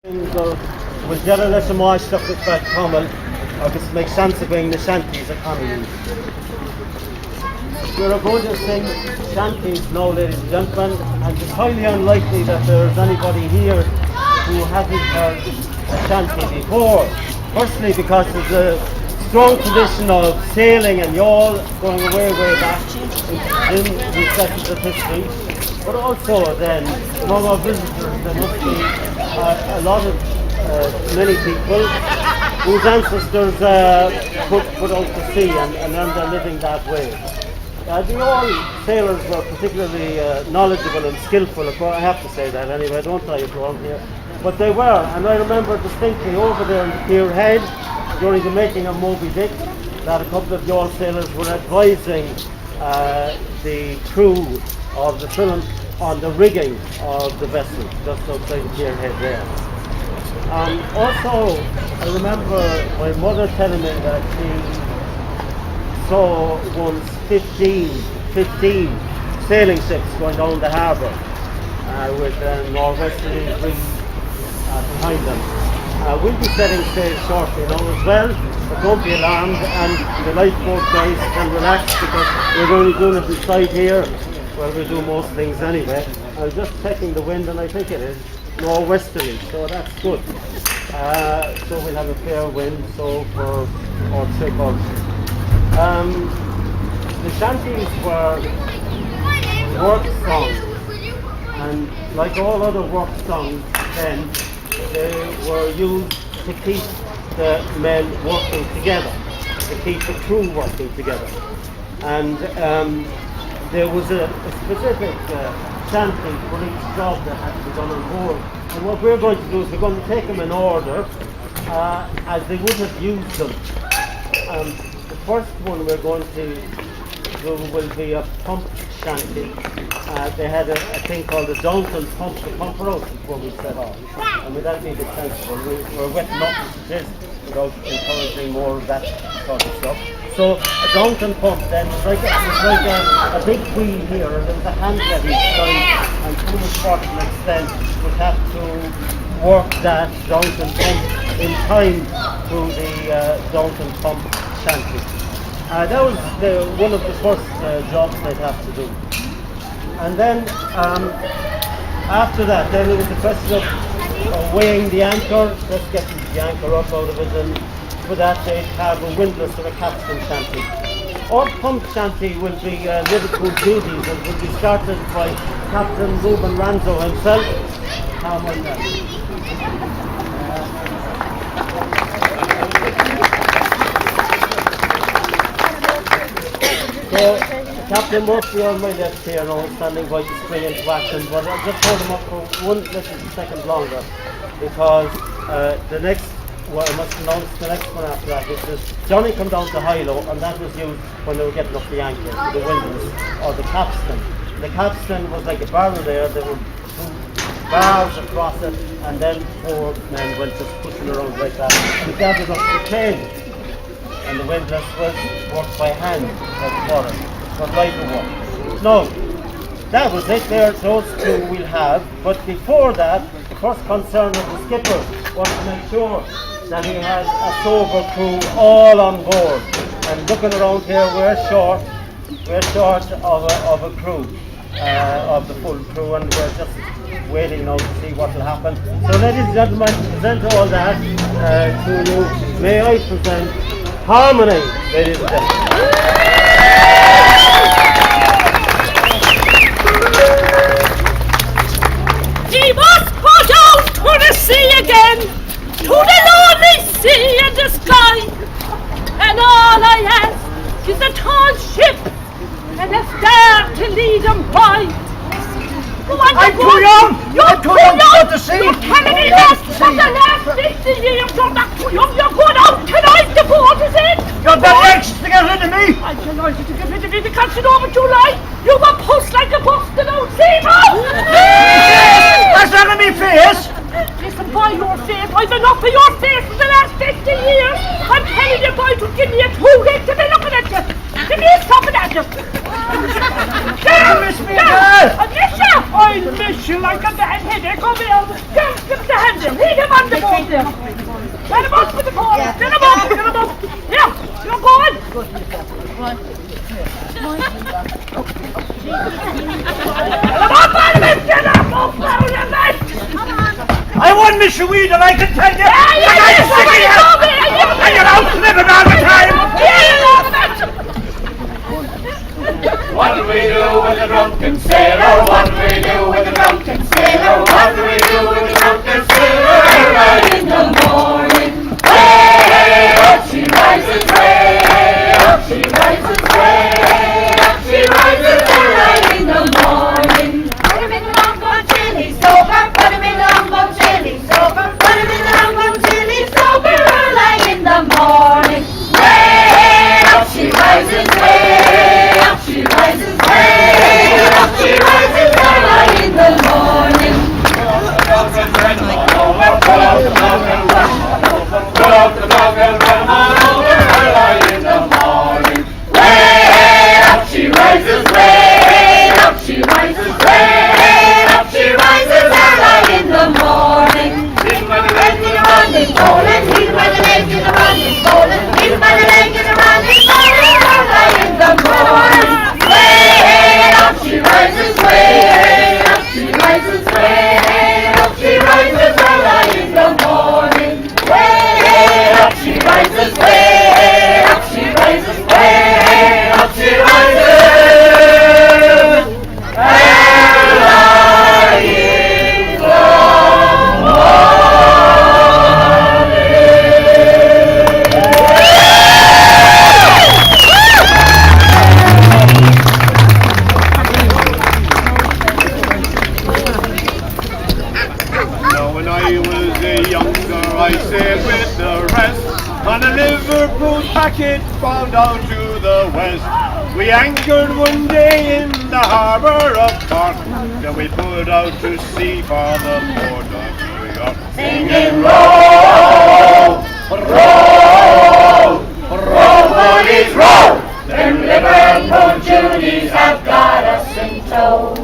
We'll get a little more stuff with that Common, or just make sense of being the Shanties economy. We're going to sing Shanties now, ladies and gentlemen, and it's highly unlikely that there's anybody here who hasn't heard a Shanty before. Firstly, because there's a strong tradition of sailing and yawl going way back in recesses of history. But also then, among our visitors, there must be a lot of many people whose ancestors put out to sea and earned their living that way. The old sailors were particularly knowledgeable and skillful, of course, I have to say that anyway, don't try it wrong here. But they were, and I remember distinctly over there in the pier head, during the making of Moby Dick, that a couple of yawl sailors were advising the crew of the film on the rigging of the vessel, just outside the pier head there. Also, I remember my mother telling me that she saw once 15 sailing ships going down the harbour with northwesterly breeze behind them. We'll be setting sail shortly now as well, but don't be alarmed, and the lifeboat guys can relax because we're only doing it inside here where we do most things anyway. I was just checking the wind and I think it is northwesterly, so that's good. So we'll have a fair wind so for our trip out. The Shanties were work songs, and like all other work songs then, they were used to keep the men working together, to keep the crew working together. And there was a specific shanty for each job that had to be done on board. And what we're going to do is we're going to take them in order as they would have used them. The first one we're going to do will be a pump shanty. They had a thing called a Downton pump to pump her out before we set off. And with that being sensible, we're wetting up as it is without encouraging more of that sort of stuff. So a Downton pump then was like a big wheel here, and there was a handle at each side, and to a certain extent would have to work that Downton pump in time through the Downton pump shanty. That was one of the first jobs they'd have to do. And then after that, then it was the question of weighing the anchor, just getting the anchor up out of it, and for that they'd have a windlass or a capstan shanty. Our pump shanty will be Liverpool duties, and will be started by Captain Ruben Ranzo himself. So, the captain must be on my left here now, standing by to spring into action, but I'll just hold him up for 1 little second longer, because the next, well, I must announce the next one after that, which is Johnny come down to high-low, and that was used when they were getting up the anchor, the windlass, or the capstan. The capstan was like a barrel there, there were 2 bars across it, and then 4 men went just pushing around like that, and gathered up the chain. And the windlass was worked by hand, like water, for lighter work. No, that was it there, those 2 we'll have, but before that, the first concern of the skipper was to make sure that he had a sober crew all on board. And looking around here, we're short of a crew, of the full crew, and we're just waiting now to see what will happen. So ladies and gentlemen, to present all that to you, may I present Harmony, ladies and gentlemen. He must put out to the sea again, to the lonely sea and the sky. And all I ask is a tall ship and a star to lead him by. I'm too young! You're too young! To see. You're telling me that for the last 50 years you're not too young. You're going out tonight, the boat is in. You're very anxious to get rid of me! I'm delighted to get rid of you because you know what you like. You were pushed like a busted out seaman. That's not on me face! Listen, boy, your face. I've enough of your face for the last 50 years. I'm telling you, boy, to give me a toothache to be looking at you. Give me a stopping at you. You miss me, girl! I miss you! I miss you like a bad headache. Come here. Give him the hand. Lead him on there. Get him up with the ball. Get him up. Get him up. Here, you're going. Come on. Come on, Barnabas. Get up. Oh, Barnabas. I won Miss Weedle, I can tell you. Yeah, And you're out living all the time. What do we do with a drunken sailor? What do we do with a drunken sailor? What do we do with a drunken sailor? Early in the morning, way up she rises, way up she rises, way up she rises, early in the morning. Put him in the longboat till he's sober. Put him in the longboat till he's sober. Put him in the longboat till he's sober. Early in the morning, way up she rises, way up she rises, way up she rises, early in the morning. Pull out the dog and run on over, early in the morning. Way up she rises, way up she rises, way up she rises, early in the morning. He's by the leg in a running, bowling. He's by the leg in a running, bowling. He's by the leg in a running, bowling, early in the morning. Way up she rises, way up she rises, way up she rises, early in the morning. Way up she rises, way up she rises, way up she rises, early in the Now when I was a youngster, I sailed with the rest on a Liverpool packet bound down to the west. We anchored one day in the harbour of Cork, then we put out to sea for the port of New York. singing row, row, row, bullies, row. Them Liverpool Judies have got us in tow.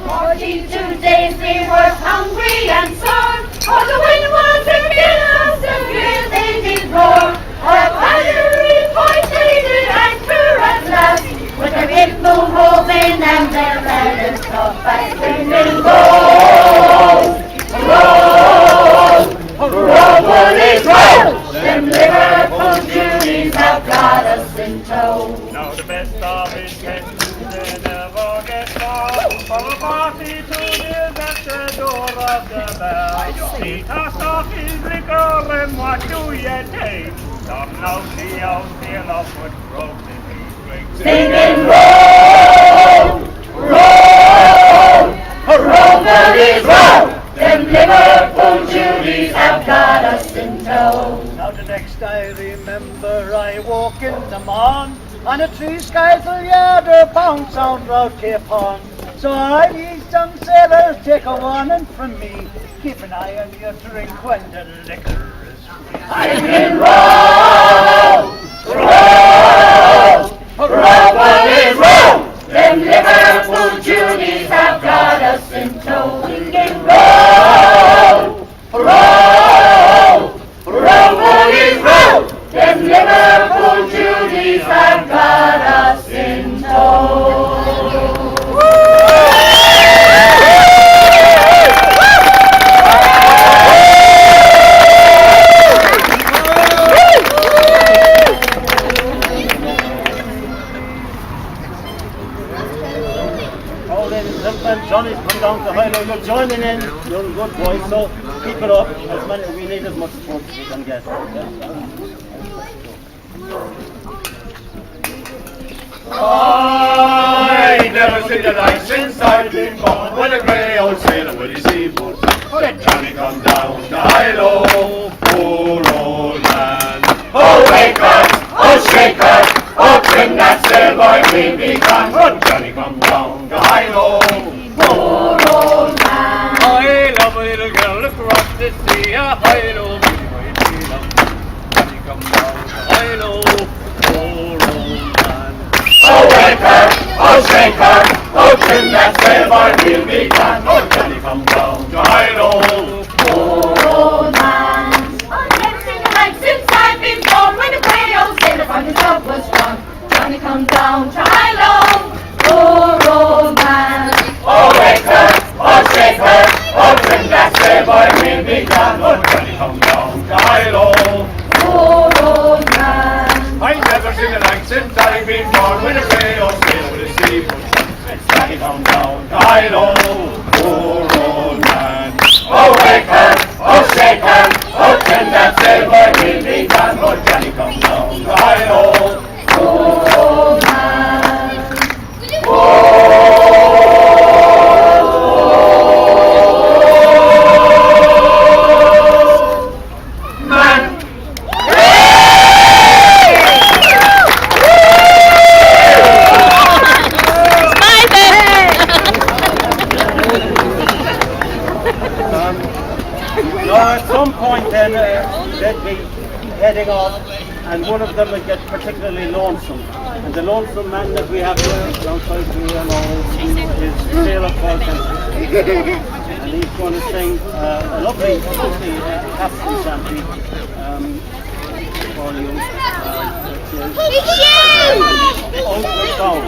42 days we were hungry and sore, for the wind was against us and here they did roar. Our battery point they did anchor at last, with their big boom roving and their ladders tough as singing row, row, row, bullies, row. Them Liverpool Judies have got us in tow. Now the best of intentions they never get far. From a party to live at the door of the bell. He tossed off his liquor and what do you take? Some lousy old feel of what broke his drink. Singing row, row, row, bullies, row. Them Liverpool Judies have got us in tow. Now the next I remember I walk into Mon, and a tree skyful yard bounce out round Cape Horn. So I, these young sailors, take a warning from me. Keep an eye on your drink when the liquor is free. Singing row, row, row, bullies, row. Them Liverpool Judies have got us in tow. Singing row, row, row, bullies, row. Them Liverpool Judies have got us in tow. Johnny's come down to Hilo. You're joining in. You're good boys, so keep it up. As many, we need as much support as we can get. I never seen the light since I've been born. When a grey old sailor with his sea boots, let Johnny come down to Hilo. Poor old man. Oh, wake us, oh, shake us, oh, bring that sailboy, we be gone. Let Johnny come down to Hilo. Poor old man. I love a little girl across the sea. Hilo, Johnny come down to Hilo. Poor old man. Oh, wake her, oh, shake her, oh, bring that sailboy, we'll be gone. Oh, Johnny come down to Hilo. Poor old sound. I know, poor old man. Oh, wake her, oh, shake her, oh, turn that silver evening sun, oh, Johnny come down. I know, Oh, man. At some point then they'd be heading off and one of them would get particularly lonesome. And the lonesome man that we have here alongside me is Sailor Falcon. And he's going to sing a lovely Captain Shanty for you. Ultrasound.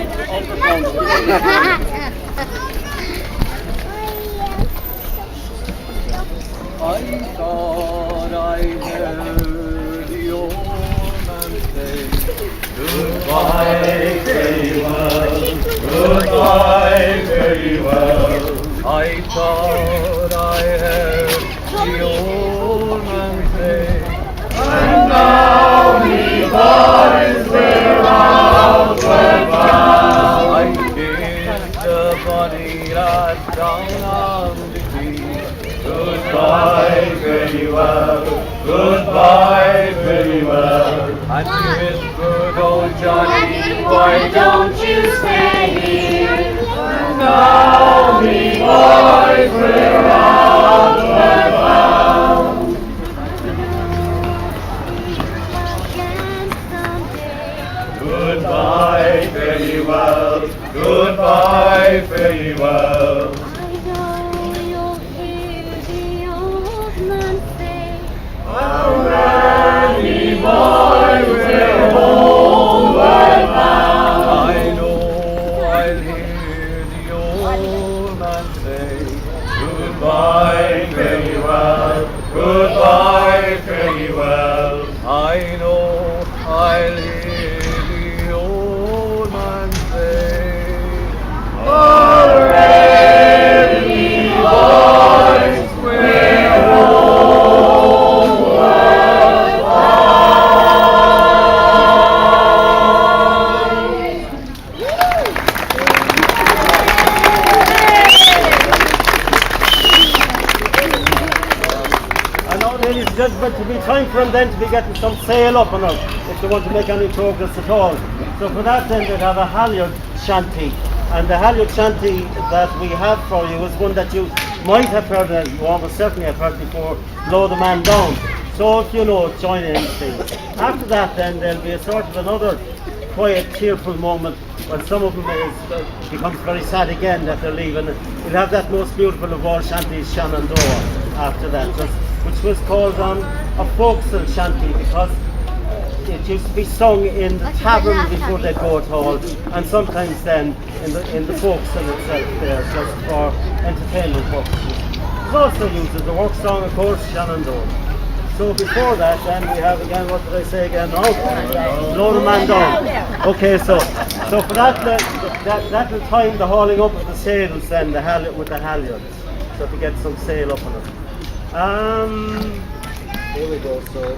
I thought I heard the old man say, goodbye, very well, goodbye, very well. I thought I heard the old man say, and now we boys we're outward bound. I kissed the bonny lad down on the quay. Goodbye, very well, goodbye, very well. And to his good old Johnny, why don't you stay here? And now we boys, we're outward bound. Goodbye, very well, goodbye, very well. Already, boys, we're homeward bound. I know I'll hear the old man say, goodbye, very well, goodbye, very well. I know I'll hear the old man say, already, boys, we're but to be time for them then to be getting some sail up on us if they want to make any progress at all. So for that then they'd have a halyard shanty, and the halyard shanty that we have for you is one that you might have heard, and you almost certainly have heard before, Blow the Man Down. So if you know it, join in please. After that then there'll be a sort of another quiet, tearful moment when some of them becomes very sad again that they're leaving. We'll have that most beautiful of all shanties, Shenandoah, after that, which was called a folksel shanty because it used to be sung in the tavern before they'd go at all, and sometimes then in the folksel itself there, just for entertainment purposes. It also uses the work song, of course, Shenandoah. So before that, then we have again, what did I say again now? Blow the Man Down. Okay, so for that will time the hauling up of the sails then, with the halyards, so to get some sail up on it. Here we go, so.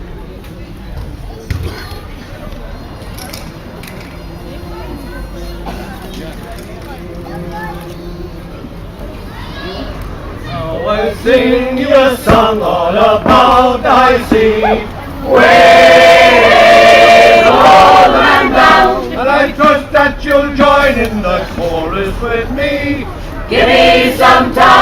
Now I'll sing you a song all about I see where all man down, and I trust that you'll join in the chorus with me. Give me some time.